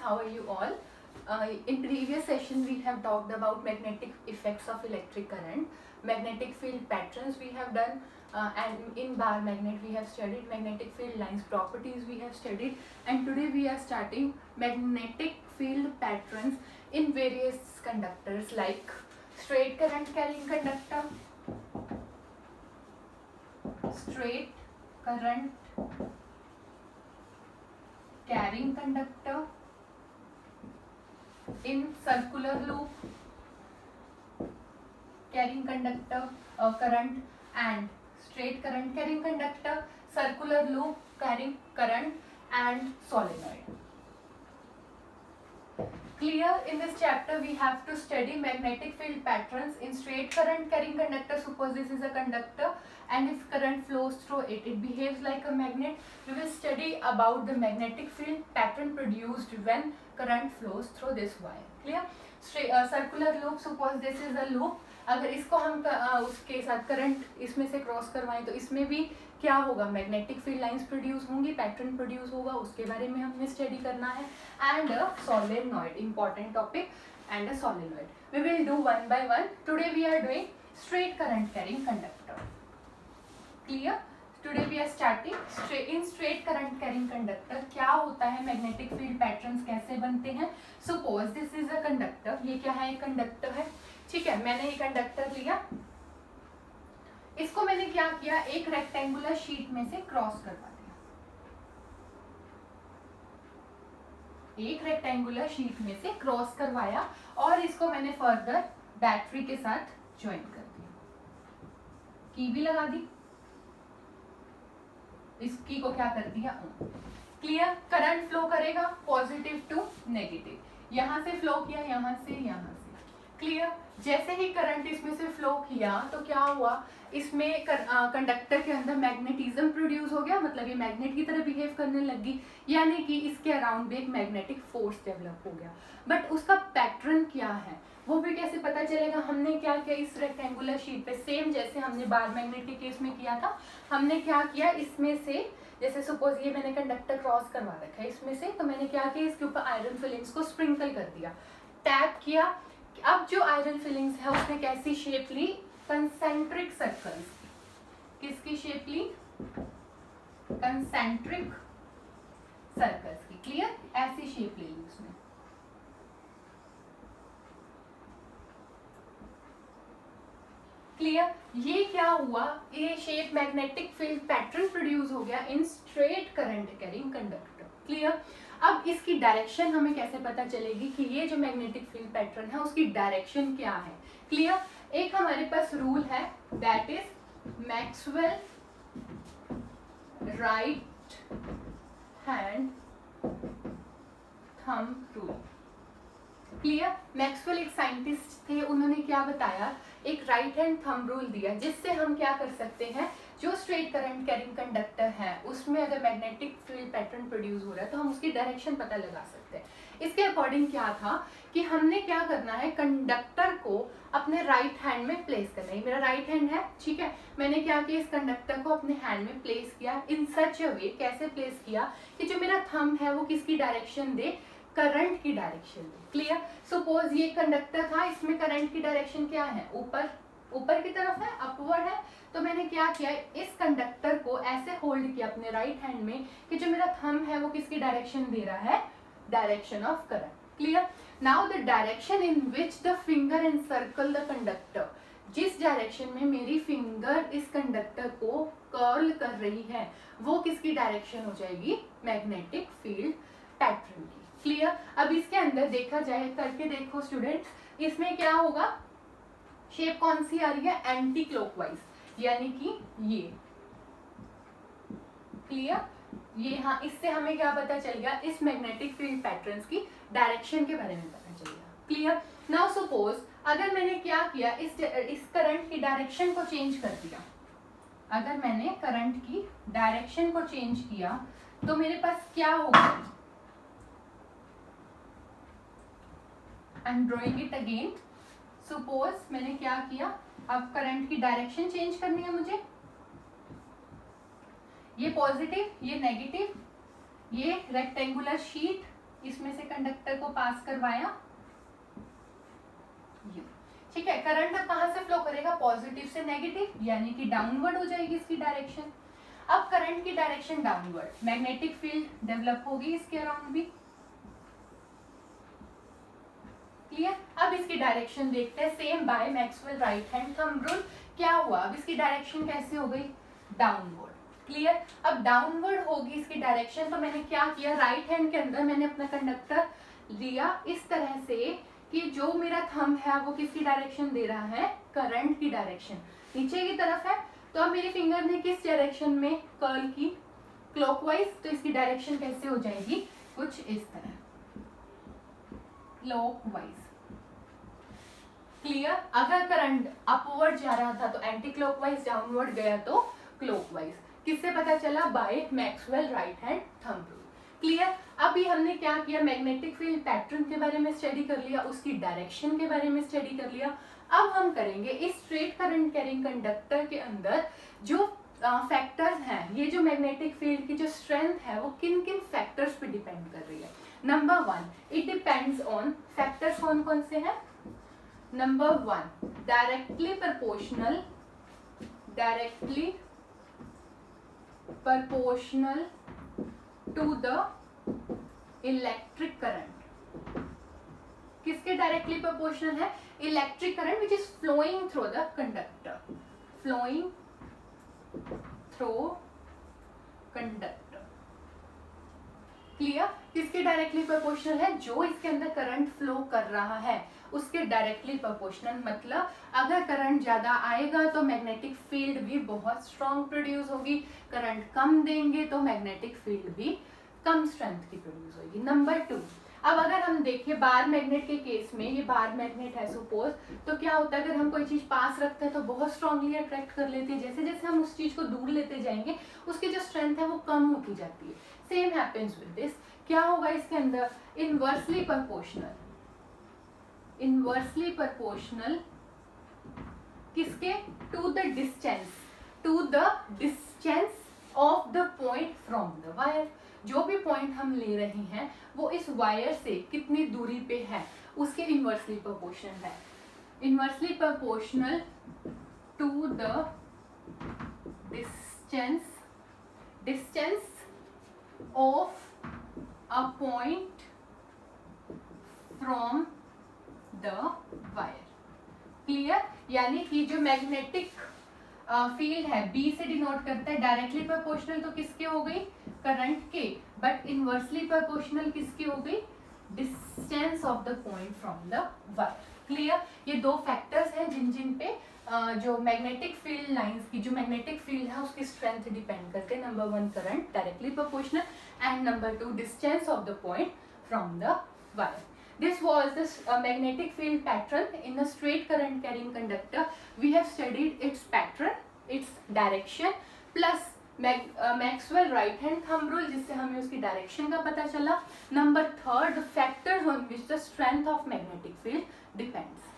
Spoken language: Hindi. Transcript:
how are you all? In previous session we have talked about magnetic effects of electric current, magnetic field patterns we have done, and in bar magnet we have studied magnetic field lines properties we have studied, and today we are starting magnetic field patterns in various conductors like straight current carrying conductor, straight current carrying conductor, in circular loop carrying conductor current, and straight current carrying conductor, circular loop carrying current, and solenoid. Clear? In this chapter we have to study magnetic field patterns in straight current carrying conductor. Suppose this is a conductor and if current flows through it, it behaves like a magnet. We will study about the magnetic field pattern produced when current flows through this wire. Clear? Circular loop, suppose this is a loop, अगर इसको हम उसके साथ करंट इसमें से क्रॉस करवाएं तो इसमें भी क्या होगा, मैग्नेटिक फील्ड लाइंस प्रोड्यूस होंगी, पैटर्न प्रोड्यूस होगा, उसके बारे में हमें स्टडी करना है. And solenoid, important topic, and solenoid we will do one by one. Today we are doing straight current carrying conductor. Clear? Today we are starting in straight current carrying conductor. क्या होता है, मैग्नेटिक फील्ड पैटर्न्स कैसे बनते हैं. Suppose this is a conductor. ये क्या है, एक कंडक्टर है. ठीक है, मैंने ये कंडक्टर लिया, इसको मैंने क्या किया, एक रेक्टेंगुलर शीट में से क्रॉस करवा दिया. एक रेक्टेंगुलर शीट में से क्रॉस करवाया और इसको मैंने फर्दर बैटरी के साथ ज्वाइन कर दिया. की भी लगा दी, इस की को क्या कर दिया, क्लियर. करंट फ्लो करेगा पॉजिटिव टू नेगेटिव, यहां से फ्लो किया, यहां से. क्लियर. जैसे ही करंट इसमें से फ्लो किया तो क्या हुआ, इसमें कंडक्टर के अंदर मैग्नेटिज्म प्रोड्यूस हो गया, मतलब ये मैग्नेट की तरह बिहेव करने लगी, यानी कि इसके अराउंड भी एक मैग्नेटिक फोर्स डेवलप हो गया. बट उसका पैटर्न क्या है वो भी कैसे पता चलेगा. हमने क्या किया, इस रेक्टेंगुलर शीट पे सेम जैसे हमने बार मैग्नेट के केस में किया था, हमने क्या किया, इसमें से जैसे सपोज ये मैंने कंडक्टर क्रॉस करवा रखा है इसमें से, तो मैंने क्या किया, इसके ऊपर आयरन फिलिंग्स को स्प्रिंकल कर दिया, टैप किया. अब जो आयरन फिलिंग्स है उसने कैसी शेप ली, कंसेंट्रिक सर्कल्स. किसकी शेप ली, कंसेंट्रिक सर्कल्स की. क्लियर, ऐसी शेप ले ली उसने. क्लियर. ये क्या हुआ, ये shape magnetic field pattern produce हो गया इन straight current carrying conductor. Clear. अब इसकी डायरेक्शन हमें कैसे पता चलेगी कि ये जो मैग्नेटिक फील्ड पैटर्न है उसकी डायरेक्शन क्या है. क्लियर. एक हमारे पास रूल है, that is Maxwell right hand thumb rule. Clear. Maxwell एक साइंटिस्ट थे, उन्होंने क्या बताया, एक राइट हैंड थंब रूल दिया जिससे हम क्या कर सकते हैं, जो स्ट्रेट करंट कैरिंग कंडक्टर है उसमें अगर मैग्नेटिक फील्ड पैटर्न प्रोड्यूस हो रहा है तो हम उसकी डायरेक्शन पता लगा सकते हैं. इसके अकॉर्डिंग क्या था कि हमने क्या करना है, कंडक्टर को अपने राइट हैंड में प्लेस करना है. मेरा राइट हैंड है, ठीक है, मैंने क्या किया, इस कंडक्टर को अपने हैंड में प्लेस किया इन सच अ वे. कैसे प्लेस किया कि जो मेरा थंब है वो किसकी डायरेक्शन दे, करंट की डायरेक्शन दे. क्लियर. सपोज ये कंडक्टर था, इसमें करंट की डायरेक्शन क्या है, ऊपर की तरफ है, अपवर्ड है. तो मैंने क्या किया, इस कंडक्टर को ऐसे होल्ड किया अपने राइट हैंड में कि जो मेरा थंब है वो किसकी डायरेक्शन दे रहा है, direction of current. Clear. Now the direction in which the finger encircle the conductor, जिस डायरेक्शन में मेरी फिंगर इस कंडक्टर को कर्ल कर रही है वो किसकी डायरेक्शन हो जाएगी, मैग्नेटिक फील्ड पैटर्न की. क्लियर. अब इसके अंदर देखा जाए, करके देखो स्टूडेंट्स, इसमें क्या होगा, शेप कौन सी आ रही है, एंटी क्लॉकवाइज, यानी कि ये. क्लियर. ये हाँ, इससे हमें क्या पता चलेगा, इस मैग्नेटिक फील्ड पैटर्न्स की डायरेक्शन के बारे में पता चलेगा. क्लियर. नाउ सपोज अगर मैंने क्या किया, इस करंट की डायरेक्शन को चेंज कर दिया, अगर मैंने करंट की डायरेक्शन को चेंज किया तो मेरे पास क्या होगा, I am drawing it again. Suppose मैंने क्या किया, अब करंट की डायरेक्शन चेंज करनी है मुझे, ये पॉजिटिव, ये नेगेटिव, ये रेक्टेंगुलर शीट, इसमें से कंडक्टर कंडक्टर को पास करवाया यू। ठीक है, करंट अब कहां से फ्लो करेगा, पॉजिटिव से नेगेटिव, यानी कि डाउनवर्ड हो जाएगी इसकी डायरेक्शन। अब करंट की direction downward, magnetic field develop होगी इसके अराउंड भी। क्लियर। अब इसकी डायरेक्शन देखते हैं, same bye Maxwell right hand thumb rule. क्या हुआ, अब इसकी डायरेक्शन कैसे हो गई, डाउनवर्ड। क्लियर। अब डाउनवर्ड होगी इसकी डायरेक्शन, तो मैंने क्या किया, राइट हैंड के अंदर मैंने अपना कंडक्टर लिया इस तरह से कि जो मेरा थंब है वो किसकी डायरेक्शन दे रहा है, करंट की डायरेक्शन नीचे की तरफ है। तो अब मेरे फिंगर ने किस डायरेक्शन में कर्ल की, क्लॉकवाइज। तो इसकी डायरेक्शन कैसे हो जाएगी, कुछ इस तरह, क्लॉकवाइज। क्लियर। अगर करंट अपवर्ड जा रहा था तो एंटी क्लॉकवाइज, डाउनवर्ड गया तो क्लॉकवाइज। किससे पता चला, bye Maxwell right hand thumb rule. Clear. अभी हमने क्या किया, मैग्नेटिक फील्ड पैटर्न के बारे में स्टडी कर लिया, उसकी डायरेक्शन के बारे में स्टडी कर लिया। अब हम करेंगे इस स्ट्रेट करंट कैरिंग कंडक्टर के अंदर जो फैक्टर्स हैं, ये जो मैग्नेटिक फील्ड की जो स्ट्रेंथ है वो किन किन फैक्टर्स पे डिपेंड कर रही है। Number 1, it depends on, factors कौन कौन से हैं। Number 1, directly proportional to the electric current. किसके डायरेक्टली प्रोपोर्शनल है, electric current which is flowing through the conductor, flowing through conductor. Clear. किसके डायरेक्टली प्रोपोर्शनल है, जो इसके अंदर करंट फ्लो कर रहा है उसके डायरेक्टली प्रोपोर्शनल। मतलब अगर करंट ज्यादा आएगा तो मैग्नेटिक फील्ड भी बहुत स्ट्रॉन्ग प्रोड्यूस होगी, करंट कम देंगे तो मैग्नेटिक फील्ड भी कम स्ट्रेंथ की प्रोड्यूस होगी। नंबर 2, अब अगर हम देखें बार मैग्नेट के केस में, ये बार मैग्नेट है सपोज, तो क्या होता है अगर हम कोई चीज पास रखते हैं तो बहुत स्ट्रांगली अट्रैक्ट कर लेते हैं, जैसे जैसे हम उस चीज को दूर लेते जाएंगे उसकी जो स्ट्रेंथ है वो कम होती जाती है। Same happens with this. क्या होगा इसके अंदर, इनवर्सली प्रोपोर्शनल किसके, to the distance of the point from the wire. जो भी पॉइंट हम ले रहे हैं वो इस वायर से कितनी दूरी पे है उसके इनवर्सली प्रोपोर्शनल है। Inversely proportional to the distance of a point from the wire. Clear. यानी कि जो मैग्नेटिक फील्ड है बी से डिनोट करता है, डायरेक्टली प्रोपोर्शनल तो किसके हो गई, करंट के, बट इनवर्सली प्रोपोर्शनल किसकी हो गई, distance of the point from the wire. Clear. ये दो फैक्टर्स हैं जिन पे जो मैग्नेटिक फील्ड लाइंस की जो मैग्नेटिक फील्ड है उसकी स्ट्रेंथ डिपेंड करते हैं। Number 1 current directly proportional and number 2 distance of the point from the wire. This was the magnetic field pattern in a straight current carrying conductor. We have studied its pattern, its direction plus Maxwell right hand thumb rule जिससे हमें उसकी direction का पता चला. Number 3, the factors on which the strength of magnetic field depends.